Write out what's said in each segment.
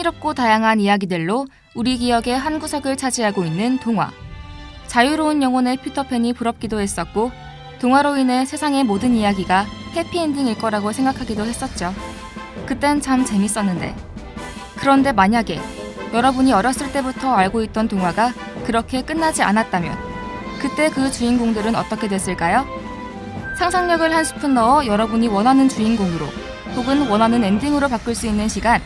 흥미롭고 다양한 이야기들로 우리 기억의 한 구석을 차지하고 있는 동화. 자유로운 영혼의 피터팬이 부럽기도 했었고 동화로 인해 세상의 모든 이야기가 해피엔딩일 거라고 생각하기도 했었죠. 그땐 참 재밌었는데. 그런데 만약에 여러분이 어렸을 때부터 알고 있던 동화가 그렇게 끝나지 않았다면 그때 그 주인공들은 어떻게 됐을까요? 상상력을 한 스푼 넣어 여러분이 원하는 주인공으로 혹은 원하는 엔딩으로 바꿀 수 있는 시간,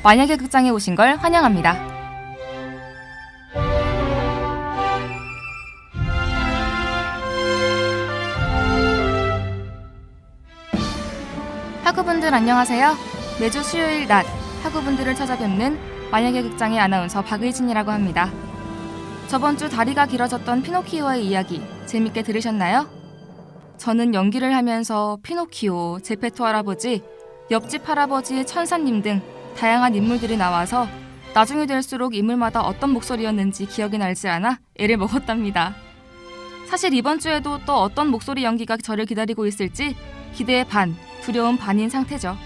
만약의 극장에 오신 걸 환영합니다. 학우분들 안녕하세요. 매주 수요일 낮 학우분들을 찾아뵙는 만약의 극장의 아나운서 박의진이라고 합니다. 저번 주 다리가 길어졌던 피노키오의 이야기 재밌게 들으셨나요? 저는 연기를 하면서 피노키오, 제페토 할아버지, 옆집 할아버지, 천사님 등 다양한 인물들이 나와서 나중이 될수록 인물마다 어떤 목소리였는지 기억이 나지 않아 애를 먹었답니다. 사실 이번 주에도 또 어떤 목소리 연기가 저를 기다리고 있을지 기대의 반, 두려움 반인 상태죠.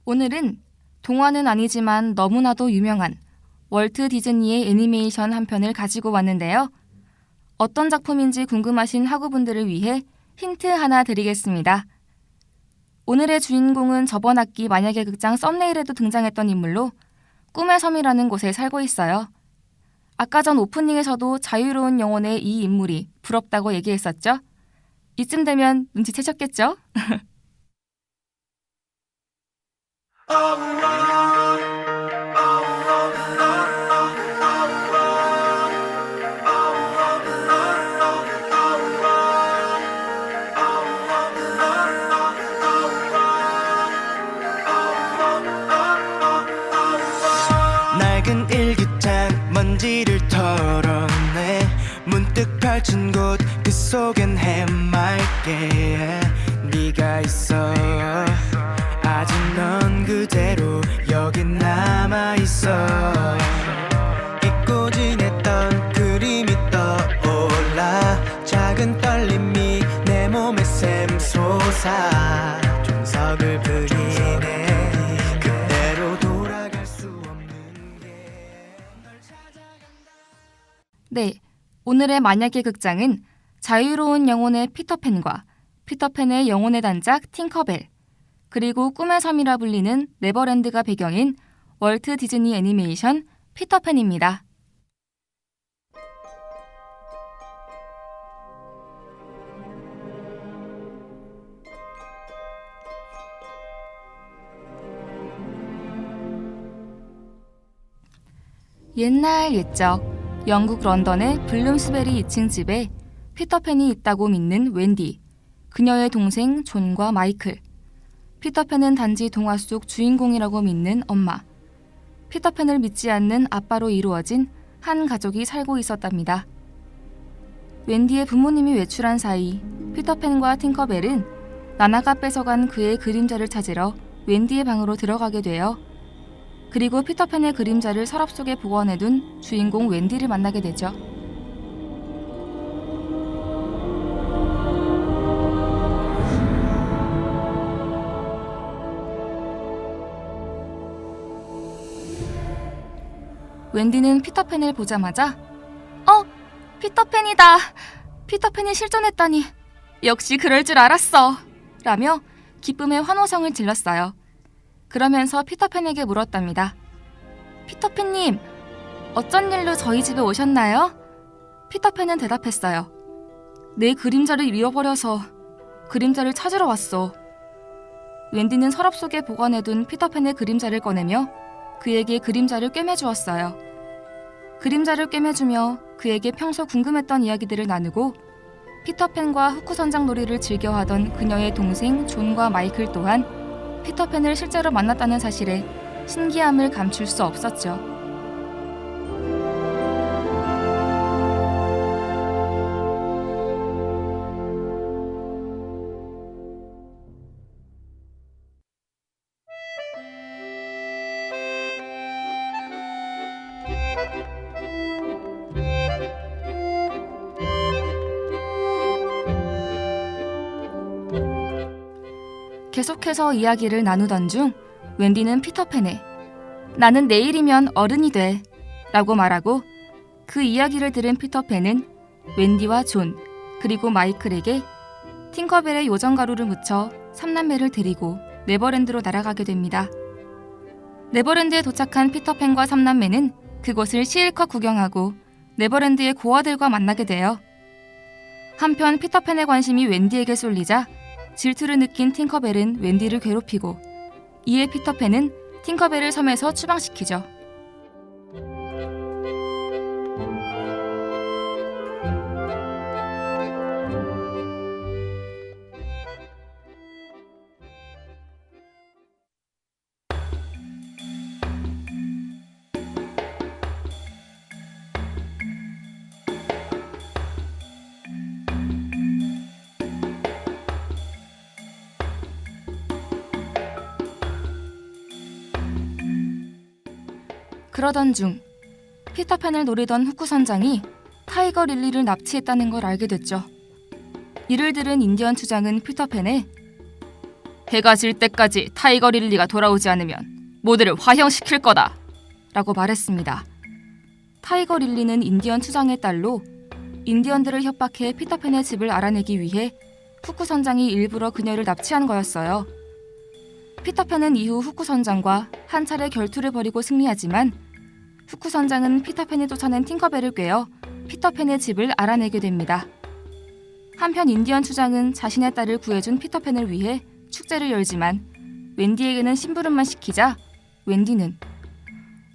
오늘은 동화는 아니지만 너무나도 유명한 월트 디즈니의 애니메이션 한 편을 가지고 왔는데요. 어떤 작품인지 궁금하신 학우분들을 위해 힌트 하나 드리겠습니다. 오늘의 주인공은 저번 학기 만약의 극장 썸네일에도 등장했던 인물로 꿈의 섬이라는 곳에 살고 있어요. 아까 전 오프닝에서도 자유로운 영혼의 이 인물이 부럽다고 얘기했었죠? 이쯤 되면 눈치채셨겠죠? 낡은 일기장 먼지를 털어내 문득 펼친 곳 그 속엔 해맑게 네가 있어. 아직 넌 그대로 여기 남아있어. 잊고 지냈던 그림이 떠올라 작은 떨림이 내 몸에 샘솟아 종석을 부리네. 그대로 돌아갈 수 없는 게 널 찾아간다. 네, 오늘의 만약의 극장은 자유로운 영혼의 피터팬과 피터팬의 영혼의 단짝 팅커벨, 그리고 꿈의 섬이라 불리는 네버랜드가 배경인 월트 디즈니 애니메이션 피터팬입니다. 옛날 옛적 영국 런던의 블룸스베리 2층 집에 피터팬이 있다고 믿는 웬디, 그녀의 동생 존과 마이클, 피터팬은 단지 동화 속 주인공이라고 믿는 엄마, 피터팬을 믿지 않는 아빠로 이루어진 한 가족이 살고 있었답니다. 웬디의 부모님이 외출한 사이 피터팬과 팅커벨은 나나가 뺏어간 그의 그림자를 찾으러 웬디의 방으로 들어가게 되어 그리고 피터팬의 그림자를 서랍 속에 보관해둔 주인공 웬디를 만나게 되죠. 웬디는 피터팬을 보자마자 피터팬이다! 피터팬이 실존했다니! 역시 그럴 줄 알았어! 라며 기쁨의 환호성을 질렀어요. 그러면서 피터팬에게 물었답니다. 피터팬님, 어쩐 일로 저희 집에 오셨나요? 피터팬은 대답했어요. 내 그림자를 잃어버려서 그림자를 찾으러 왔어. 웬디는 서랍 속에 보관해둔 피터팬의 그림자를 꺼내며 그에게 그림자를 꿰매주었어요. 그림자를 꿰매주며 그에게 평소 궁금했던 이야기들을 나누고 피터팬과 흑구선장 놀이를 즐겨하던 그녀의 동생 존과 마이클 또한 피터팬을 실제로 만났다는 사실에 신기함을 감출 수 없었죠. 계속해서 이야기를 나누던 중 웬디는 피터팬에 나는 내일이면 어른이 돼 라고 말하고 그 이야기를 들은 피터팬은 웬디와 존 그리고 마이클에게 팅커벨의 요정가루를 묻혀 3남매를 데리고 네버랜드로 날아가게 됩니다. 네버랜드에 도착한 피터팬과 3남매는 그곳을 실컷 구경하고 네버랜드의 고아들과 만나게 돼요. 한편 피터팬의 관심이 웬디에게 쏠리자 질투를 느낀 팅커벨은 웬디를 괴롭히고 이에 피터팬은 팅커벨을 섬에서 추방시키죠. 그러던 중 피터팬을 노리던 후쿠 선장이 타이거 릴리를 납치했다는 걸 알게 됐죠. 이를 들은 인디언 추장은 피터팬에 해가 질 때까지 타이거 릴리가 돌아오지 않으면 모두를 화형시킬 거다 라고 말했습니다. 타이거 릴리는 인디언 추장의 딸로 인디언들을 협박해 피터팬의 집을 알아내기 위해 후쿠 선장이 일부러 그녀를 납치한 거였어요. 피터팬은 이후 후쿠 선장과 한 차례 결투를 벌이고 승리하지만 후쿠 선장은 피터팬이 쫓아낸 팅커벨을 꿰어 피터팬의 집을 알아내게 됩니다. 한편 인디언 추장은 자신의 딸을 구해준 피터팬을 위해 축제를 열지만 웬디에게는 심부름만 시키자 웬디는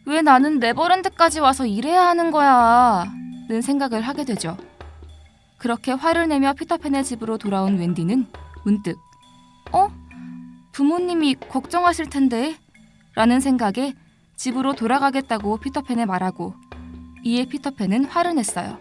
왜 나는 네버랜드까지 와서 일해야 하는 거야? 는 생각을 하게 되죠. 그렇게 화를 내며 피터팬의 집으로 돌아온 웬디는 문득 부모님이 걱정하실 텐데? 라는 생각에 집으로 돌아가겠다고 피터팬에 말하고 이에 피터팬은 화를 냈어요.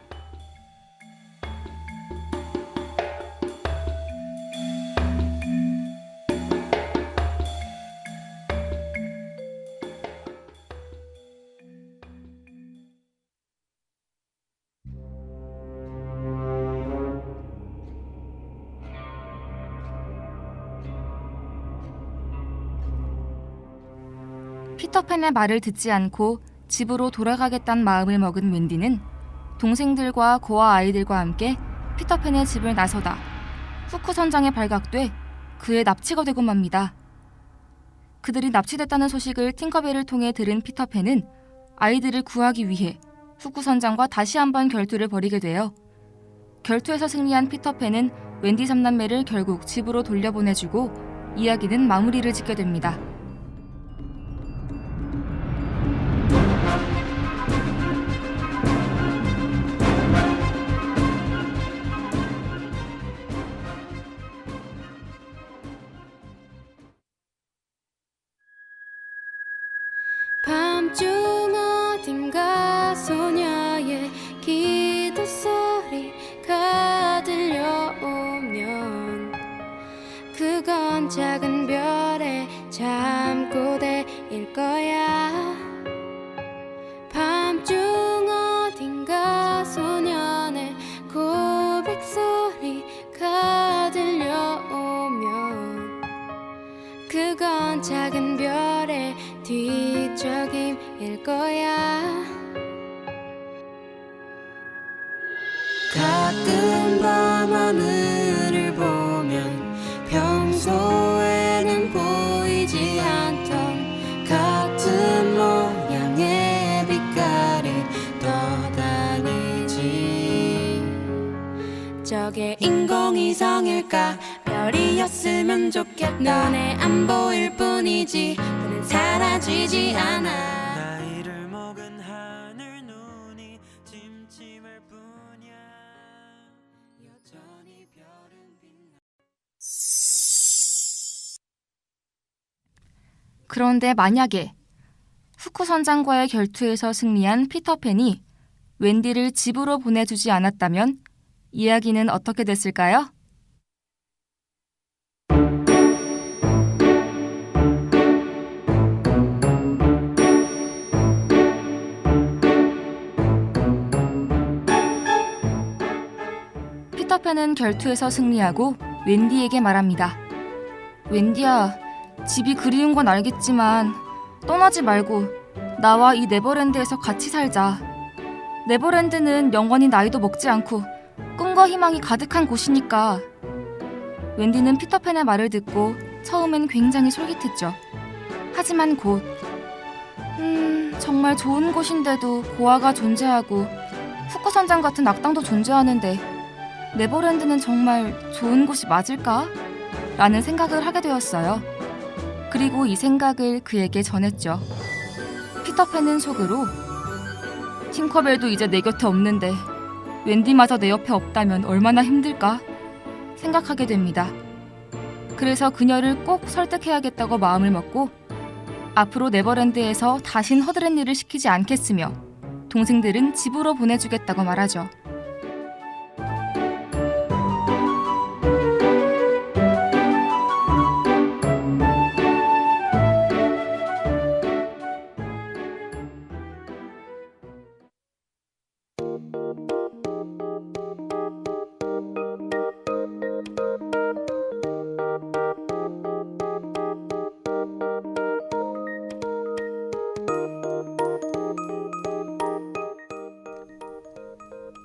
피터팬의 말을 듣지 않고 집으로 돌아가겠다는 마음을 먹은 웬디는 동생들과 고아 아이들과 함께 피터팬의 집을 나서다 후쿠 선장에 발각돼 그의 납치가 되고 맙니다. 그들이 납치됐다는 소식을 팅커벨을 통해 들은 피터팬은 아이들을 구하기 위해 후쿠 선장과 다시 한번 결투를 벌이게 돼요. 결투에서 승리한 피터팬은 웬디 3남매를 결국 집으로 돌려보내주고 이야기는 마무리를 짓게 됩니다. 밤중 어딘가 소녀의 기도 소리가 들려오면 그건 작은 별의 잠꼬대일 거야. 밤중 어딘가 소년의 고백 소리가 들려오면 그건 작은 별의 뒤척임일 거야. 가끔 밤하늘을 보면 평소에는 보이지 않던 같은 모양의 빛깔이 떠다니지. 저게 인공위성일까? 별이었으면 좋겠다. 눈에 안 보일 뿐이지 그는 사라지지 않아. 나이를 먹은 하늘 눈이 침침할 뿐이야. 여전히 별은 빛나. 그런데 만약에 후쿠 선장과의 결투에서 승리한 피터팬이 웬디를 집으로 보내주지 않았다면 이야기는 어떻게 됐을까요? 피터팬은 결투에서 승리하고 웬디에게 말합니다. 웬디야, 집이 그리운 건 알겠지만 떠나지 말고 나와 이 네버랜드에서 같이 살자. 네버랜드는 영원히 나이도 먹지 않고 꿈과 희망이 가득한 곳이니까. 웬디는 피터팬의 말을 듣고 처음엔 굉장히 솔깃했죠. 하지만 곧 정말 좋은 곳인데도 고아가 존재하고 후쿠선장 같은 악당도 존재하는데 네버랜드는 정말 좋은 곳이 맞을까? 라는 생각을 하게 되었어요. 그리고 이 생각을 그에게 전했죠. 피터팬은 속으로 팅커벨도 이제 내 곁에 없는데 웬디마저 내 옆에 없다면 얼마나 힘들까? 생각하게 됩니다. 그래서 그녀를 꼭 설득해야겠다고 마음을 먹고 앞으로 네버랜드에서 다신 허드렛 일을 시키지 않겠으며 동생들은 집으로 보내주겠다고 말하죠.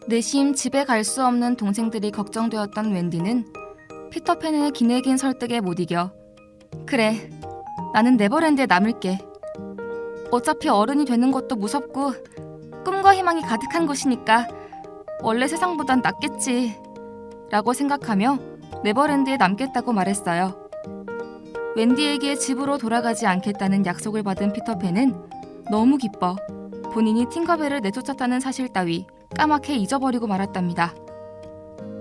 내심 집에 갈 수 없는 동생들이 걱정되었던 웬디는 피터팬의 기내긴 설득에 못 이겨 그래, 나는 네버랜드에 남을게. 어차피 어른이 되는 것도 무섭고 꿈과 희망이 가득한 곳이니까 원래 세상보단 낫겠지 라고 생각하며 네버랜드에 남겠다고 말했어요. 웬디에게 집으로 돌아가지 않겠다는 약속을 받은 피터팬은 너무 기뻐 본인이 팅커벨을 내쫓았다는 사실 따위 까맣게 잊어버리고 말았답니다.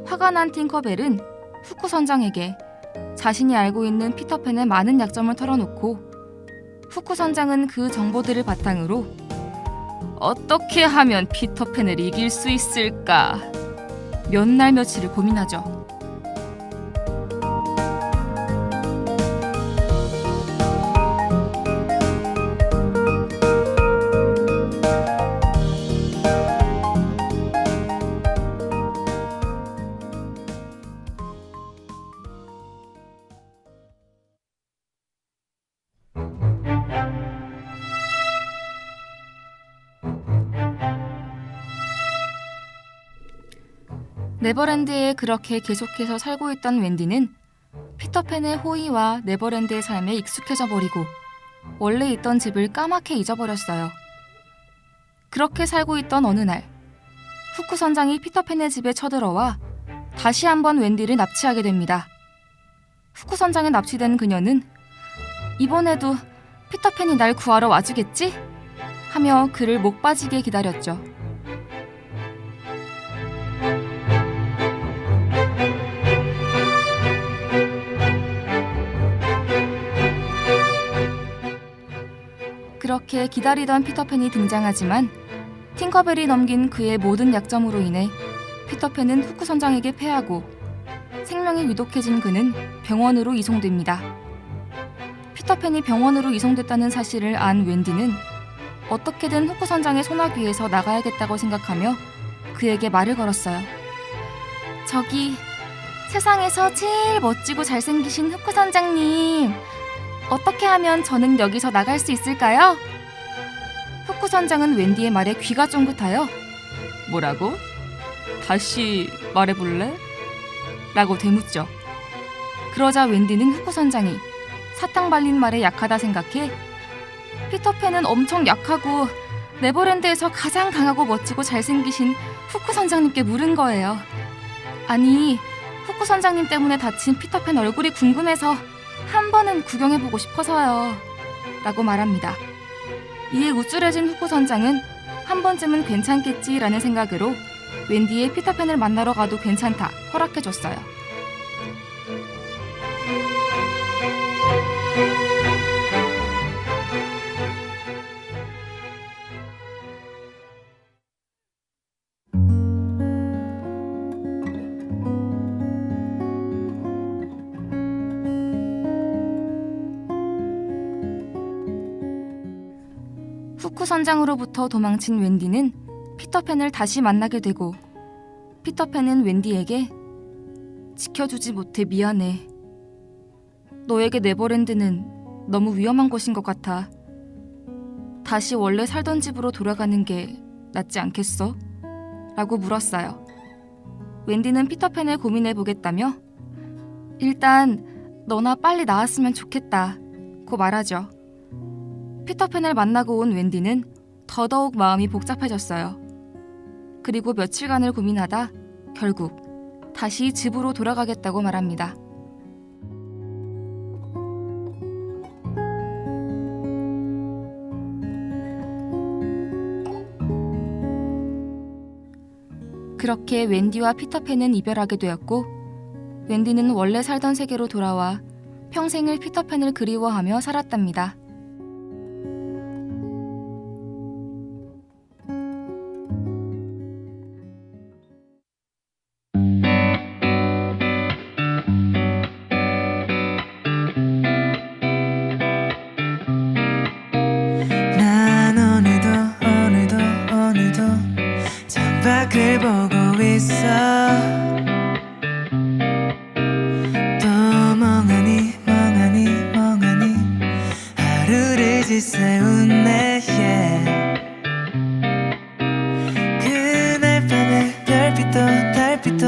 화가 난 팅커벨은 후쿠 선장에게 자신이 알고 있는 피터팬의 많은 약점을 털어놓고 후쿠 선장은 그 정보들을 바탕으로 어떻게 하면 피터팬을 이길 수 있을까 몇 날 며칠을 고민하죠. 네버랜드에 그렇게 계속해서 살고 있던 웬디는 피터팬의 호의와 네버랜드의 삶에 익숙해져 버리고 원래 있던 집을 까맣게 잊어버렸어요. 그렇게 살고 있던 어느 날 후쿠 선장이 피터팬의 집에 쳐들어와 다시 한번 웬디를 납치하게 됩니다. 후쿠 선장에 납치된 그녀는 이번에도 피터팬이 날 구하러 와주겠지? 하며 그를 목 빠지게 기다렸죠. 그렇게 기다리던 피터팬이 등장하지만 팅커벨이 넘긴 그의 모든 약점으로 인해 피터팬은 후쿠 선장에게 패하고 생명이 위독해진 그는 병원으로 이송됩니다. 피터팬이 병원으로 이송됐다는 사실을 안 웬디는 어떻게든 후쿠 선장의 소나귀에서 나가야겠다고 생각하며 그에게 말을 걸었어요. 저기 세상에서 제일 멋지고 잘생기신 후쿠 선장님, 어떻게 하면 저는 여기서 나갈 수 있을까요? 후쿠 선장은 웬디의 말에 귀가 쫑긋하여 뭐라고? 다시 말해볼래? 라고 되묻죠. 그러자 웬디는 후쿠 선장이 사탕 발린 말에 약하다 생각해 피터팬은 엄청 약하고 네버랜드에서 가장 강하고 멋지고 잘생기신 후쿠 선장님께 물은 거예요. 아니, 후쿠 선장님 때문에 다친 피터팬 얼굴이 궁금해서 한 번은 구경해보고 싶어서요 라고 말합니다. 이에 우쭐해진 후쿠 선장은 한 번쯤은 괜찮겠지라는 생각으로 웬디의 피터팬을 만나러 가도 괜찮다 허락해줬어요. 후쿠 선장으로부터 도망친 웬디는 피터팬을 다시 만나게 되고 피터팬은 웬디에게 지켜주지 못해 미안해. 너에게 네버랜드는 너무 위험한 곳인 것 같아. 다시 원래 살던 집으로 돌아가는 게 낫지 않겠어? 라고 물었어요. 웬디는 피터팬을 고민해 보겠다며 일단 너나 빨리 나았으면 좋겠다 고 말하죠. 피터팬을 만나고 온 웬디는 더더욱 마음이 복잡해졌어요. 그리고 며칠간을 고민하다 결국 다시 집으로 돌아가겠다고 말합니다. 그렇게 웬디와 피터팬은 이별하게 되었고 웬디는 원래 살던 세계로 돌아와 평생을 피터팬을 그리워하며 살았답니다. 난 오늘도 창밖을 보고 있어. 또 멍하니 하루를 지새우네. 그날 밤에 별빛도 달빛도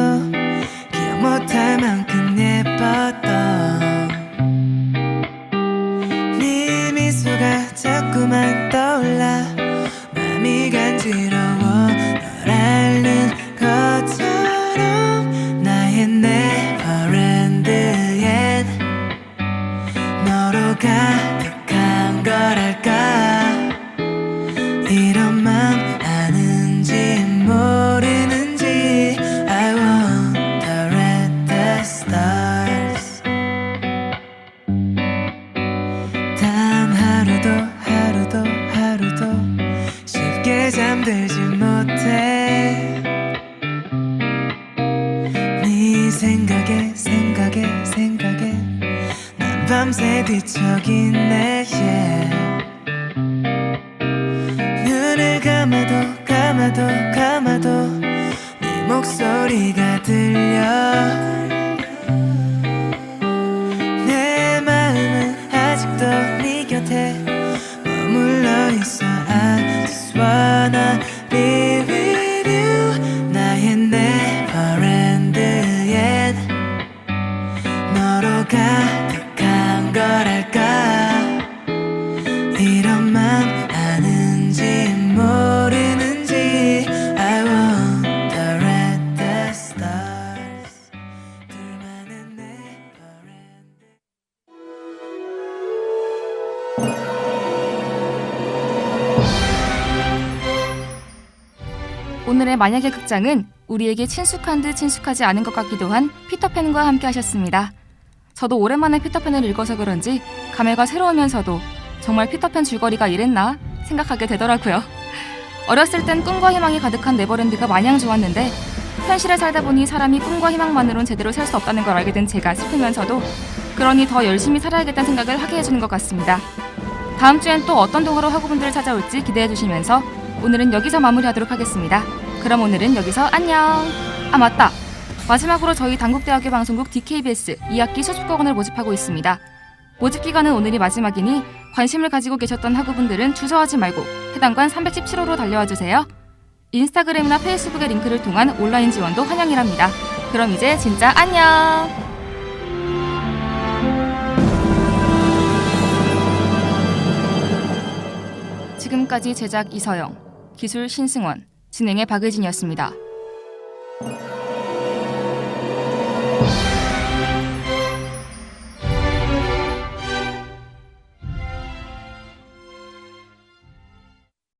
기억 못할 만큼 예뻤던 네 미소가 자꾸만 떠올라 맘이 간지러워. 널 앓는 것처럼 나의 네버랜드엔 너로 가득한 거랄까. 이런 맘 아는지 모르는지 I wonder at the stars. 단 하루도 쉽게 잠들지 못해. 네 생각에 난 밤새 뒤척이네. 눈을 감아도 네 목소리가 들려. 내 마음은 아직도 네 곁에 머물러 있어. I just wanna be with you. 나의 네버랜드엔 너로 가득한 거랄까. 이런 맘 아는지 모르는지 I wonder at the stars. 둘만의 네버랜드. 오늘의 만약의 극장은 우리에게 친숙한 듯 친숙하지 않은 것 같기도 한 피터팬과 함께 하셨습니다. 저도 오랜만에 피터팬을 읽어서 그런지 감회가 새로우면서도 정말 피터팬 줄거리가 이랬나 생각하게 되더라고요. 어렸을 땐 꿈과 희망이 가득한 네버랜드가 마냥 좋았는데 현실에 살다 보니 사람이 꿈과 희망만으론 제대로 살 수 없다는 걸 알게 된 제가 슬프면서도 그러니 더 열심히 살아야겠다는 생각을 하게 해주는 것 같습니다. 다음 주엔 또 어떤 동화로 학우분들을 찾아올지 기대해 주시면서 오늘은 여기서 마무리하도록 하겠습니다. 그럼 오늘은 여기서 안녕. 아 맞다. 마지막으로 저희 단국대학교 방송국 DKBS 2학기 수습학원을 모집하고 있습니다. 모집 기간은 오늘이 마지막이니 관심을 가지고 계셨던 학우분들은 주저하지 말고 해당관 317호로 달려와 주세요. 인스타그램이나 페이스북의 링크를 통한 온라인 지원도 환영이랍니다. 그럼 이제 진짜 안녕. 지금까지 제작 이서영, 기술 신승원, 진행의 박의진이었습니다.